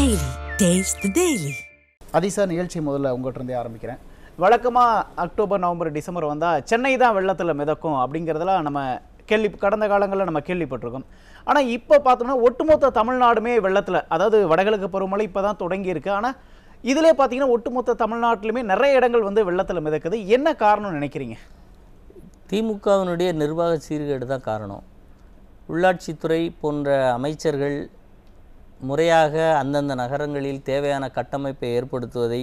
Daily. Taste the Daily. அதிசா நிகழ்ச்சி முதல்ல உங்கள்கிட்ட இருந்தே ஆரம்பிக்கிறேன். வழக்கமாக அக்டோபர் நவம்பர் டிசம்பர் வந்தால் சென்னை தான் வெள்ளத்தில் மிதக்கும் அப்படிங்கிறதெல்லாம் நம்ம கடந்த காலங்களில் நம்ம கேள்விப்பட்டிருக்கோம். ஆனால் இப்போ பார்த்தோம்னா ஒட்டுமொத்த தமிழ்நாடுமே வெள்ளத்தில், அதாவது வடகிழக்கு பருவமழை இப்போ தான் தொடங்கியிருக்கு. ஆனால் இதிலே பார்த்தீங்கன்னா ஒட்டுமொத்த தமிழ்நாட்டிலுமே நிறைய இடங்கள் வந்து வெள்ளத்தில் மிதக்குது. என்ன காரணம்னு நினைக்கிறீங்க? திமுகவினுடைய நிர்வாக சீர்கேடு தான் காரணம். உள்ளாட்சித்துறை போன்ற அமைச்சர்கள் முறையாக அந்தந்த நகரங்களில் தேவையான கட்டமைப்பை ஏற்படுத்துவதை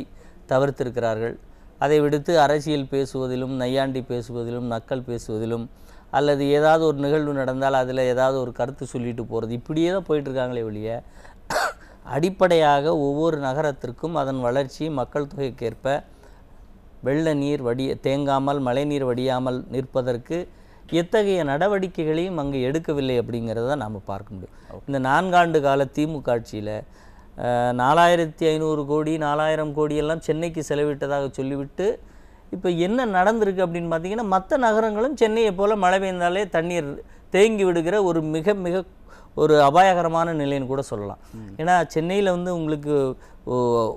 தவிர்த்திருக்கிறார்கள். அதை விடுத்து அரசியல் பேசுவதிலும், நையாண்டி பேசுவதிலும், நக்கல் பேசுவதிலும், அல்லது ஏதாவது ஒரு நிகழ்வு நடந்தால் அதில் ஏதாவது ஒரு கருத்து சொல்லிட்டு போகிறது, இப்படியே தான் போயிட்டுருக்காங்களே ஒழிய அடிப்படையாக ஒவ்வொரு நகரத்திற்கும் அதன் வளர்ச்சி, மக்கள் தொகைக்கேற்ப வெள்ள நீர் தேங்காமல் மழைநீர் வடியாமல் நிற்பதற்கு எத்தகைய நடவடிக்கைகளையும் அங்கே எடுக்கவில்லை அப்படிங்கிறத நாம் பார்க்க முடியும். இந்த 4 ஆண்டு கால திமுக ஆட்சியில் 4500 கோடி 4000 கோடியெல்லாம் சென்னைக்கு செலவிட்டதாக சொல்லிவிட்டு இப்போ என்ன நடந்திருக்கு அப்படின்னு பார்த்தீங்கன்னா, மற்ற நகரங்களும் சென்னையை போல் மழை பெய்ந்தாலே தண்ணீர் தேங்கி விடுகிற ஒரு மிக ஒரு அபாயகரமான நிலைன்னு கூட சொல்லலாம். ஏன்னா சென்னையில் வந்து உங்களுக்கு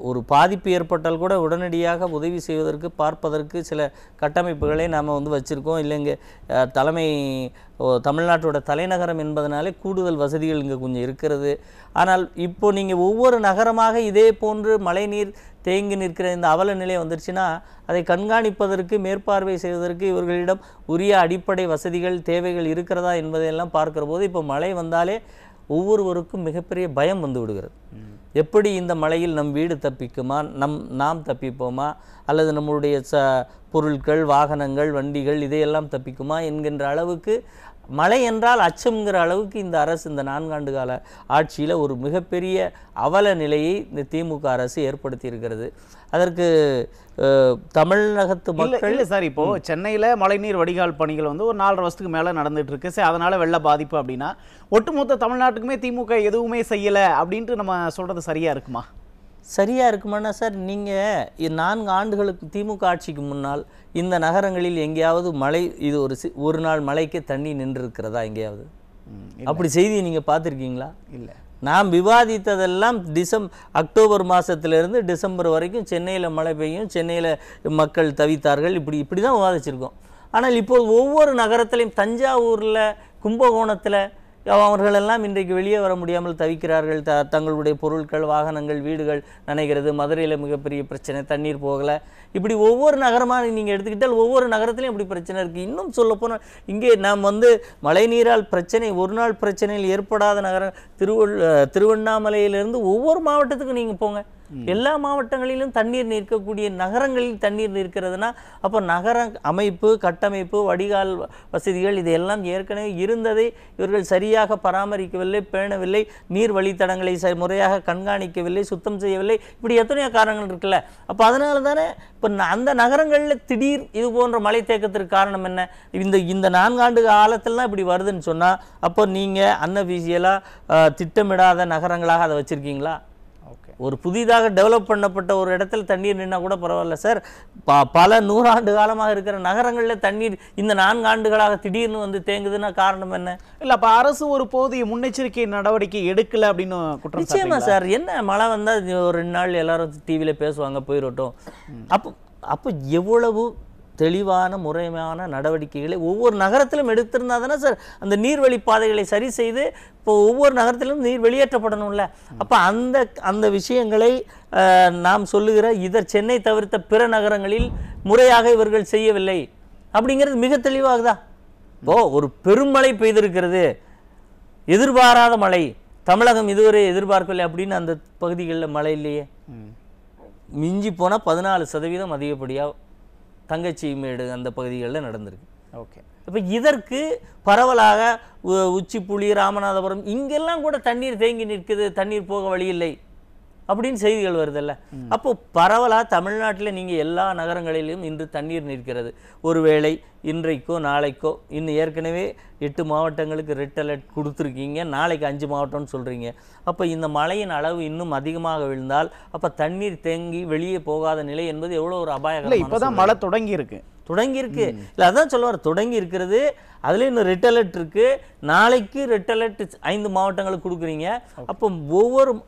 ஒரு பாதிப்பு ஏற்பட்டால் கூட உடனடியாக உதவி செய்வதற்கு பார்ப்பதற்கு சில கட்டமைப்புகளை நாம் வந்து வச்சுருக்கோம். இல்லைங்க, தமிழ்நாட்டோட தலைநகரம் என்பதனாலே கூடுதல் வசதிகள் இங்கே கொஞ்சம் இருக்கிறது. ஆனால் இப்போ நீங்கள் ஒவ்வொரு நகரமாக இதே போன்று மழைநீர் தேங்கி நிற்கிற இந்த அவல நிலை வந்துருச்சுன்னா, அதை கண்காணிப்பதற்கு, மேற்பார்வை செய்வதற்கு இவர்களிடம் உரிய அடிப்படை வசதிகள், தேவைகள் இருக்கிறதா என்பதையெல்லாம் பார்க்குற போது இப்போ மழை வந்தாலே ஒவ்வொருவருக்கும் மிகப்பெரிய பயம் வந்து விடுகிறது. எப்படி இந்த மழையில் நம் வீடு தப்பிக்குமா, நாம் தப்பிப்போமா, அல்லது நம்மளுடைய பொருட்கள், வாகனங்கள், வண்டிகள் இதையெல்லாம் தப்பிக்குமா என்கின்ற அளவுக்கு மழை என்றால் அச்சம்ங்கிற அளவுக்கு இந்த அரசு இந்த 4 ஆண்டு கால ஆட்சியில் ஒரு மிகப்பெரிய அவல நிலையை இந்த திமுக அரசு ஏற்படுத்தி இருக்கிறது. அதற்கு தமிழகத்து மக்கள் இல்லை சார், இப்போது சென்னையில் மழைநீர் வடிகால் பணிகள் வந்து ஒரு 4.5 வருஷத்துக்கு மேலே நடந்துட்டு இருக்கு. சரி, அதனால் வெள்ள பாதிப்பு அப்படின்னா ஒட்டுமொத்த தமிழ்நாட்டுக்குமே திமுக எதுவுமே செய்யலை அப்படின்ட்டு நம்ம சொல்கிறது சரியாக இருக்குமா? சரியாக இருக்குமானா சார், நீங்கள் 4 ஆண்டுகளுக்கு திமுக ஆட்சிக்கு முன்னால் இந்த நகரங்களில் எங்கேயாவது மழை, இது ஒரு நாள் மழைக்கு தண்ணி நின்றுருக்கிறதா எங்கேயாவது? அப்படி செய்தியை நீங்கள் பார்த்துருக்கீங்களா? இல்லை. நாம் விவாதித்ததெல்லாம் அக்டோபர் மாதத்திலிருந்து டிசம்பர் வரைக்கும் சென்னையில் மழை பெய்யும், சென்னையில் மக்கள் தவித்தார்கள், இப்படி தான் விவாதிச்சிருக்கோம். ஆனால் இப்போது ஒவ்வொரு நகரத்திலையும், தஞ்சாவூரில், கும்பகோணத்தில் அவர்களெல்லாம் இன்றைக்கு வெளியே வர முடியாமல் தவிக்கிறார்கள். தங்களுடைய பொருட்கள், வாகனங்கள், வீடுகள் நனைகிறது. மதுரையில் மிகப்பெரிய பிரச்சனை, தண்ணீர் போகலை. இப்படி ஒவ்வொரு நகரமாக நீங்கள் எடுத்துக்கிட்டால் ஒவ்வொரு நகரத்துலையும் இப்படி பிரச்சனை இருக்குது. இன்னும் சொல்லப்போனால் இங்கே நாம் வந்து மழைநீரால் பிரச்சனை, ஒரு நாள் பிரச்சனையில் ஏற்படாத நகரம் திருவண்ணாமலையிலிருந்து ஒவ்வொரு மாவட்டத்துக்கும் நீங்கள் போங்க, எல்லா மாவட்டங்களிலும் தண்ணீர் நிற்கக்கூடிய நகரங்களில் தண்ணீர் நிற்கிறதுனா அப்போ நகர அமைப்பு, கட்டமைப்பு, வடிகால் வசதிகள் இதையெல்லாம் ஏற்கனவே இருந்ததை இவர்கள் சரியாக பராமரிக்கவில்லை, பேணவில்லை, நீர் வழித்தடங்களை முறையாக கண்காணிக்கவில்லை, சுத்தம் செய்யவில்லை. இப்படி எத்தனையோ காரணங்கள் இருக்குல்ல. அப்போ அதனால தானே இப்போ அந்த நகரங்களில் திடீர் இது போன்ற மழை தேக்கத்திற்கு காரணம் என்ன? இந்த 4 ஆண்டு காலத்தில்தான் இப்படி வருதுன்னு சொன்னால், அப்போ நீங்கள் அன்அஃபிஷியலாக திட்டமிடாத நகரங்களாக அதை வச்சுருக்கீங்களா? ஒரு புதிதாக டெவலப் பண்ணப்பட்ட ஒரு இடத்துல தண்ணீர் நின்னா கூட பரவாயில்ல சார், பல 100 ஆண்டு காலமாக இருக்கிற நகரங்களில் தண்ணீர் இந்த 4 ஆண்டுகளாக திடீர்னு வந்து தேங்குதுன்னா காரணம் என்ன? இல்லை, அப்போ அரசு ஒரு போதிய முன்னெச்சரிக்கை நடவடிக்கை எடுக்கல அப்படின்னு குற்றம். நிச்சயமா சார், என்ன மழை வந்தால் ஒரு 2 நாள் எல்லாரும் டிவியில் பேசுவாங்க, போயிடட்டும். அப்போ எவ்வளவு தெளிவான முறையான நடவடிக்கைகளை ஒவ்வொரு நகரத்திலும் எடுத்திருந்தா தானே சார் அந்த நீர்வழி பாதைகளை சரி செய்து இப்போ ஒவ்வொரு நகரத்திலும் நீர் வெளியேற்றப்படணும்ல. அப்போ அந்த விஷயங்களை நாம் சொல்லுகிற சென்னை தவிர்த்த பிற நகரங்களில் முறையாக இவர்கள் செய்யவில்லை அப்படிங்கிறது மிக தெளிவாகுதா? ஒரு பெருமழை பெய்திருக்கிறது, எதிர்பாராத மழை, தமிழகம் இதுவரை எதிர்பார்க்கவில்லை அப்படின்னு அந்த பகுதிகளில் மழை இல்லையே. மிஞ்சி போனால் 14% அதிகப்படியாக தங்கச்சிமேடு அந்த பகுதிகளில் நடந்திருக்கு. ஓகே, இப்போ இதற்கு பரவலாக உச்சிப்புளி, ராமநாதபுரம் இங்கெல்லாம் கூட தண்ணீர் தேங்கி நிற்குது, தண்ணீர் போக வழி இல்லை அப்படின்னு செய்திகள் வருதில்ல. அப்போ பரவலாக தமிழ்நாட்டில் நீங்கள் எல்லா நகரங்களிலும் இன்று தண்ணீர் நிற்கிறது. ஒருவேளை இன்றைக்கோ நாளைக்கோ, இன்னும் ஏற்கனவே 8 மாவட்டங்களுக்கு ரெட் அலர்ட் கொடுத்துருக்கீங்க, நாளைக்கு 5 மாவட்டம்னு சொல்கிறீங்க. அப்போ இந்த மழையின் அளவு இன்னும் அதிகமாக விழுந்தால் அப்போ தண்ணீர் தேங்கி வெளியே போகாத நிலை என்பது எவ்வளோ ஒரு அபாயகரம். இப்போ தான் மழை தொடங்கி இருக்கு. இல்லை, அதான் சொல்லுவார், தொடங்கி இருக்கிறது. அதுலேயும் இன்னும் ரெட் அலர்ட் இருக்குது. நாளைக்கு ரெட் அலர்ட் 5 மாவட்டங்களுக்கு கொடுக்குறீங்க. அப்போ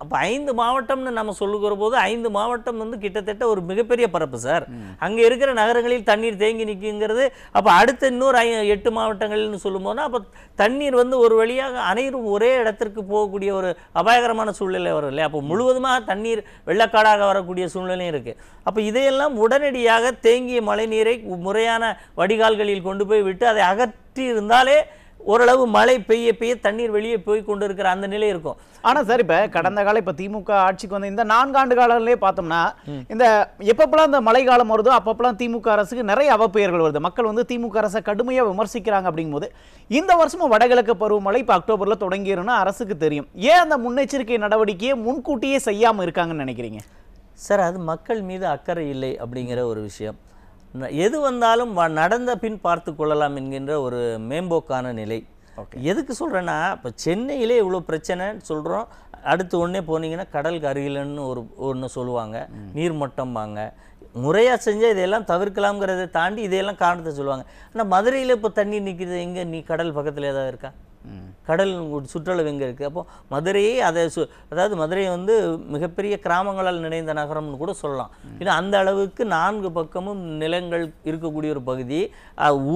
அப்போ 5 மாவட்டம்னு நம்ம சொல்லுகிற போது 5 மாவட்டம் வந்து கிட்டத்தட்ட ஒரு மிகப்பெரிய பரப்பு சார். அங்கே இருக்கிற நகரங்களில் தண்ணீர் தேங்கி நிற்குங்கிறது. அப்போ அடுத்த இன்னொரு 8 மாவட்டங்கள்னு சொல்லும்போது அப்போ தண்ணீர் வந்து ஒரு வழியாக அனைவரும் ஒரே இடத்திற்கு போகக்கூடிய ஒரு அபாயகரமான சூழ்நிலை வரும் இல்லையா? அப்போ முழுவதுமாக தண்ணீர் வெள்ளக்காடாக வரக்கூடிய சூழ்நிலையும் இருக்குது. அப்போ இதையெல்லாம் உடனடியாக தேங்கிய மழை நீரை முறையான வடிகால்களில் கொண்டு போய் விட்டு அதை அகற்றி இருந்தாலே ஓரளவு மழை பெய்ய பெய்ய தண்ணீர் வெளியே போய் கொண்டு இருக்கிற அந்த நிலை இருக்கும். ஆனா சார், இப்ப கடந்த காலம் இப்ப திமுக ஆட்சிக்கு வந்த இந்த 4 ஆண்டு காலத்திலே பார்த்தோம்னா இந்த எப்பப்பெல்லாம் இந்த மழை காலம் வருதோ அப்பப்பெல்லாம் திமுக அரசுக்கு நிறைய அவப்பெயர்கள் வருது. மக்கள் வந்து திமுக அரசை கடுமையா விமர்சிக்கிறாங்க. அப்படிங்கும்போது இந்த வருஷமும் வடகிழக்கு பருவமழை இப்ப அக்டோபர்ல தொடங்கிருன்னு அரசுக்கு தெரியும். ஏன் அந்த முன்னெச்சரிக்கை நடவடிக்கையை முன்கூட்டியே செய்யாம இருக்காங்கன்னு நினைக்கிறீங்க சார்? அது மக்கள் மீது அக்கறை இல்லை அப்படிங்கிற ஒரு விஷயம். எது வந்தாலும் நடந்த பின் பார்த்து கொள்ளலாம் என்கின்ற ஒரு மேம்போக்கான நிலை. எதுக்கு சொல்கிறேன்னா, இப்போ சென்னையிலே இவ்வளோ பிரச்சனைன்னு சொல்கிறோம். அடுத்து ஒன்றே போனீங்கன்னா கடலுக்கு அருகிலன்னு ஒன்று சொல்லுவாங்க, நீர்மட்டம்பாங்க. முறையாக செஞ்சால் இதையெல்லாம் தவிர்க்கலாம்ங்கிறத தாண்டி இதையெல்லாம் காரணத்தை சொல்லுவாங்க. ஆனால் மதுரையில் இப்போ தண்ணி நிற்கிது, எங்கே நீ கடல் பக்கத்தில் ஏதாவது இருக்கா? கடல் சுற்றளவு எங்கே இருக்குது? அப்போ மதுரையே அதாவது மதுரையை வந்து மிகப்பெரிய கிராமங்களால் நிறைந்த நகரம்னு கூட சொல்லலாம். ஏன்னா அந்த அளவுக்கு 4 பக்கமும் நிலங்கள் இருக்கக்கூடிய ஒரு பகுதி.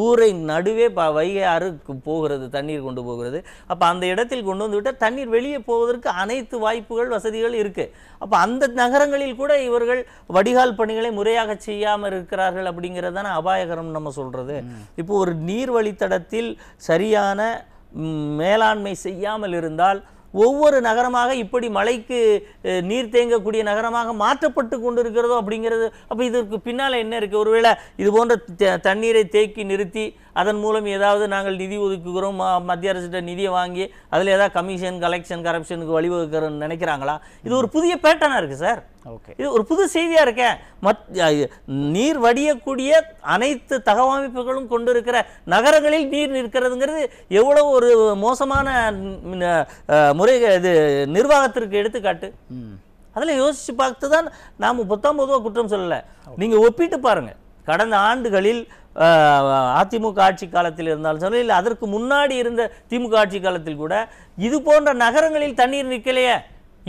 ஊரை நடுவே வைகை ஆறு போகிறது, தண்ணீர் கொண்டு போகிறது. அப்போ அந்த இடத்தில் கொண்டு வந்து விட்டால் தண்ணீர் வெளியே போவதற்கு அனைத்து வாய்ப்புகள் வசதிகள் இருக்குது. அப்போ அந்த நகரங்களில் கூட இவர்கள் வடிகால் பணிகளை முறையாக செய்யாமல் இருக்கிறார்கள். அப்படிங்கிறது தானே அபாயகரம் நம்ம சொல்கிறது. இப்போ ஒரு நீர் வழித்தடத்தில் சரியான மேலாண்மை செய்யாமல் இருந்தால் ஒவ்வொரு நகரமாக இப்படி மழைக்கு நீர் தேங்கக்கூடிய நகரமாக மாற்றப்பட்டு கொண்டு இருக்கிறதோ அப்படிங்கிறது. அப்போ இதற்கு பின்னால் என்ன இருக்குது? ஒருவேளை இது போன்ற தண்ணீரை தேக்கி நிறுத்தி அதன் மூலம் ஏதாவது நாங்கள் நிதி ஒதுக்குகிறோம், மத்திய அரசிட்ட நிதியை வாங்கி அதில் ஏதாவது கமிஷன் கலெக்ஷன் கரப்ஷனுக்கு வழிவகுக்கிறோன்னு நினைக்கிறாங்களா? இது ஒரு புதிய பேட்டர்னாக இருக்குது சார். இது ஒரு புது செய்தியாக இருக்கேன். நீர் வடியக்கூடிய அனைத்து தகவமைப்புகளும் கொண்டு இருக்கிற நகரங்களில் நீர் நிற்கிறதுங்கிறது எவ்வளோ ஒரு மோசமான முறை இது நிர்வாகத்திற்கு எடுத்துக்காட்டு. அதில் யோசித்து பார்த்து தான் நாம் பொதுவாக குற்றம் சொல்லலை. நீங்கள் ஒப்பிட்டு பாருங்கள். கடந்த ஆண்டுகளில் அதிமுக ஆட்சி காலத்தில் இருந்தாலும் சரி, இல்லை அதற்கு முன்னாடி இருந்த திமுக ஆட்சி காலத்தில் கூட இது போன்ற நகரங்களில் தண்ணீர் நிற்கலையே.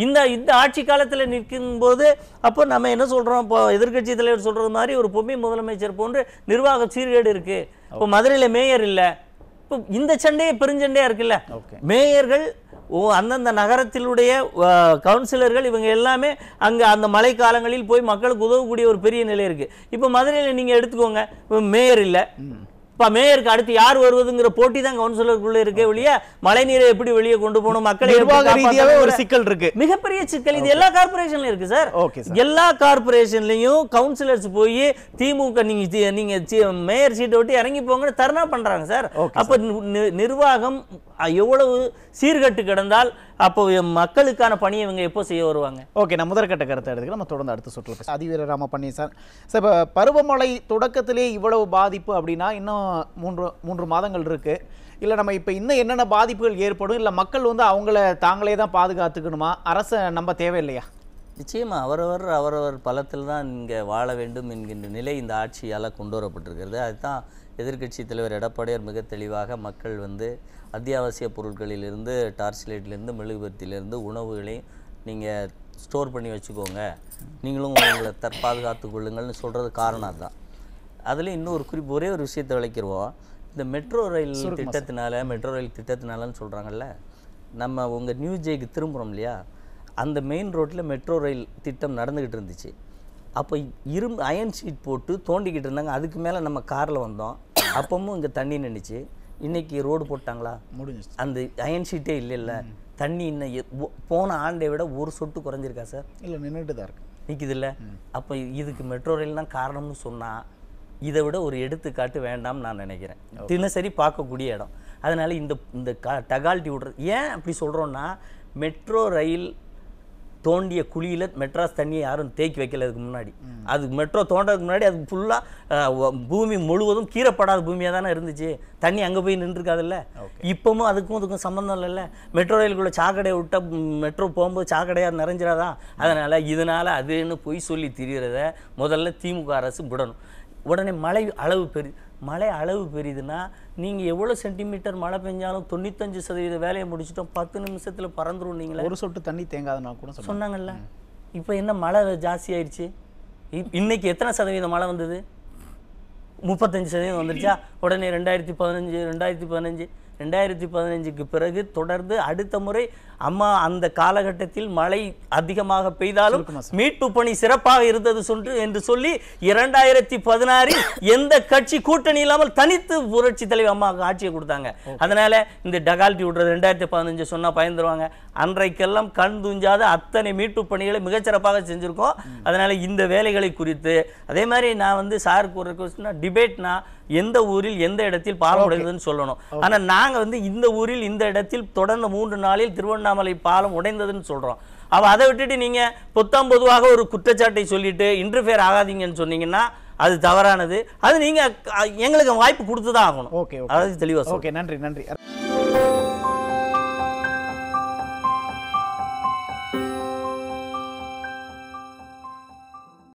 இந்த ஆட்சி காலத்தில் நிற்கும் போது அப்போ நம்ம என்ன சொல்கிறோம்? இப்போ எதிர்கட்சி தலைவர் சொல்கிறது மாதிரி ஒரு பொம்மை முதலமைச்சர் போன்று நிர்வாக சீர்கேடு இருக்குது. இப்போ மதுரையில் மேயர் இல்லை. இப்போ இந்த சண்டையே பெருஞ்சண்டையாக இருக்குல்ல. மேயர்கள் அந்தந்த நகரத்திலுடைய கவுன்சிலர்கள் இவங்க எல்லாமே அங்கே அந்த மழை காலங்களில் போய் மக்களுக்கு உதவக்கூடிய ஒரு பெரிய நிலை இருக்குது. இப்போ மதுரையில் நீங்கள் எடுத்துக்கோங்க, மேயர் இல்லை. இப்போ மேயருக்கு அடுத்து யார் வருவதுங்கிற போட்டி தான் கவுன்சிலருக்குள்ளே இருக்கே ஒழிய மழை நீரை எப்படி வெளியே கொண்டு போகணும், மக்களை ஒரு சிக்கல் இருக்கு, மிகப்பெரிய சிக்கல். இது எல்லா கார்பரேஷன்லையும் இருக்கு சார். எல்லா கார்பரேஷன்லையும் கவுன்சிலர்ஸ் போய் திமுக நீங்க மேயர் சீட்டை விட்டு இறங்கி போங்கன்னு தர்ணா பண்றாங்க சார். அப்ப நிர்வாகம் எவ்வளவு சீர்கட்டு கிடந்தால் அப்போ மக்களுக்கான பணியை இவங்க எப்போ செய்ய வருவாங்க? ஓகே, நான் முதற்கட்ட கருத்தை எடுத்துக்க நம்ம தொடர்ந்து அடுத்த சுற்று. அதிவீர ராமப்பண்ணி சார், இப்போ பருவமழை தொடக்கத்திலே இவ்வளவு பாதிப்பு அப்படின்னா இன்னும் 3 மாதங்கள் இருக்கு. இல்லை நம்ம இப்போ இன்னும் என்னென்ன பாதிப்புகள் ஏற்படும், இல்லை மக்கள் வந்து அவங்கள தாங்களே தான் பாதுகாத்துக்கணுமா, அரசை நம்ப தேவையில்லையா? நிச்சயமா அவரவர் பலத்தில் தான் இங்கே வாழ வேண்டும் என்கின்ற நிலை இந்த ஆட்சியால் கொண்டு வரப்பட்டிருக்கிறது. அதுதான் எதிர்க்கட்சி தலைவர் எடப்பாடியார் மிக தெளிவாக மக்கள் வந்து அத்தியாவசிய பொருட்களிலிருந்து டார்ச் லைட்லேருந்து மெழுகுபத்தியிலேருந்து உணவுகளையும் நீங்கள் ஸ்டோர் பண்ணி வச்சுக்கோங்க, நீங்களும் உங்களை தற்பாதுகாத்து கொள்ளுங்கள்னு சொல்கிறது காரணம் அதுதான். அதில் இன்னொரு ஒரே ஒரு விஷயத்தை விளக்கிடுவோம். இந்த மெட்ரோ ரயில் திட்டத்தினாலன்னு சொல்கிறாங்கல்ல, நம்ம உங்கள் நியூ ஜேக்கு திரும்புகிறோம் இல்லையா, அந்த மெயின் ரோட்டில் மெட்ரோ ரயில் திட்டம் நடந்துக்கிட்டு இருந்துச்சு. அப்போ அயன் ஷீட் போட்டு தோண்டிக்கிட்டு இருந்தாங்க. அதுக்கு மேலே நம்ம காரில் வந்தோம், அப்பவும் இங்கே தண்ணி நின்றுச்சு. இன்றைக்கி ரோடு போட்டாங்களா? முடிஞ்சு. அந்த அயன் ஷீட்டே இல்லை. தண்ணி இன்னும் போன ஆண்டை விட ஒரு சொட்டு குறைஞ்சிருக்கா சார்? இல்லை, நின்றுட்டு தான் இருக்கு, நிற்கிது இல்லை. அப்போ இதுக்கு மெட்ரோ ரயில் தான் காரணம்னு சொன்னால் இதை விட ஒரு எடுத்துக்காட்டு வேண்டாம்னு நான் நினைக்கிறேன். தினசரி பார்க்கக்கூடிய இடம். அதனால் இந்த டகால்ட்டி விடுறது ஏன் அப்படி சொல்கிறோன்னா, மெட்ரோ ரயில் தோண்டிய குழியில் மெட்ராஸ் தண்ணியை யாரும் தேக்கி வைக்கலதுக்கு முன்னாடி, அது மெட்ரோ தோண்டதுக்கு முன்னாடி அது ஃபுல்லாக பூமி முழுவதும் கீறப்படாத பூமியாக தானே இருந்துச்சு. தண்ணி அங்கே போய் நின்றுருக்காதுல்ல. இப்போவும் அதுக்கும் சம்மந்தம் இல்லைல்ல. மெட்ரோ ரயிலுக்குள்ளே சாக்கடையை விட்டால் மெட்ரோ போகும்போது சாக்கடையாக நிறைஞ்சிடாதா? இதனால் அதுன்னு பொய் சொல்லி திரிகிறத முதல்ல திமுக அரசு விடணும். உடனே மழை அளவு பெரியுதுன்னா நீங்கள் எவ்வளோ சென்டிமீட்டர் மழை பெஞ்சாலும் 95% வேலையை முடிச்சிட்டோம் 10 நிமிஷத்தில் பறந்துரும். நீங்களே ஒரு சொட்டு தண்ணி தேங்காதனா கூட சொன்னாங்கல்ல. இப்போ என்ன மழை ஜாஸ்தி ஆயிடுச்சு? இன்னைக்கு எத்தனை சதவீதம் மழை வந்தது? 35% வந்துருச்சா? உடனே 2015 பிறகு தொடர்ந்து அடுத்த முறை அம்மா அந்த காலகட்டத்தில் மழை அதிகமாக பெய்தாலும் மீட்பு பணி சிறப்பாக இருந்தது என்று சொல்லி 2016 எந்த கட்சி கூட்டணி இல்லாமல் தனித்து புரட்சி தலைவர் அம்மா ஆட்சியை கொடுத்தாங்க. அதனால இந்த டகால்ட்டி விடுறது 2015 சொன்னா பயந்துருவாங்க. அன்றைக்கெல்லாம் கண் துஞ்சாத அத்தனை மீட்பு பணிகளை மிகச்சிறப்பாக செஞ்சிருக்கோம். அதனால இந்த வேலைகளை குறித்து அதே மாதிரி நான் சாருக்கு ஒரு கொஸ்டின் டிபேட்னா எந்த ஊரில் எந்த இடத்தில் பாலம் உடைந்ததுன்னு சொல்லணும். ஆனா நாங்க இந்த ஊரில் இந்த இடத்தில் தொடர்ந்து 3 நாளில் திருவண்ணாமலை பாலம் உடைந்ததுன்னு சொல்றோம். அதை விட்டுட்டு நீங்க பொதுவாக ஒரு குற்றச்சாட்டை சொல்லிட்டு இன்டர்ஃபியர் ஆகாதீங்கன்னு சொன்னீங்கன்னா அது தவறானது. அது நீங்க எங்களுக்கு வாய்ப்பு கொடுத்துதான் ஆகணும். ஓகே, அதாவது தெளிவா. ஓகே, நன்றி.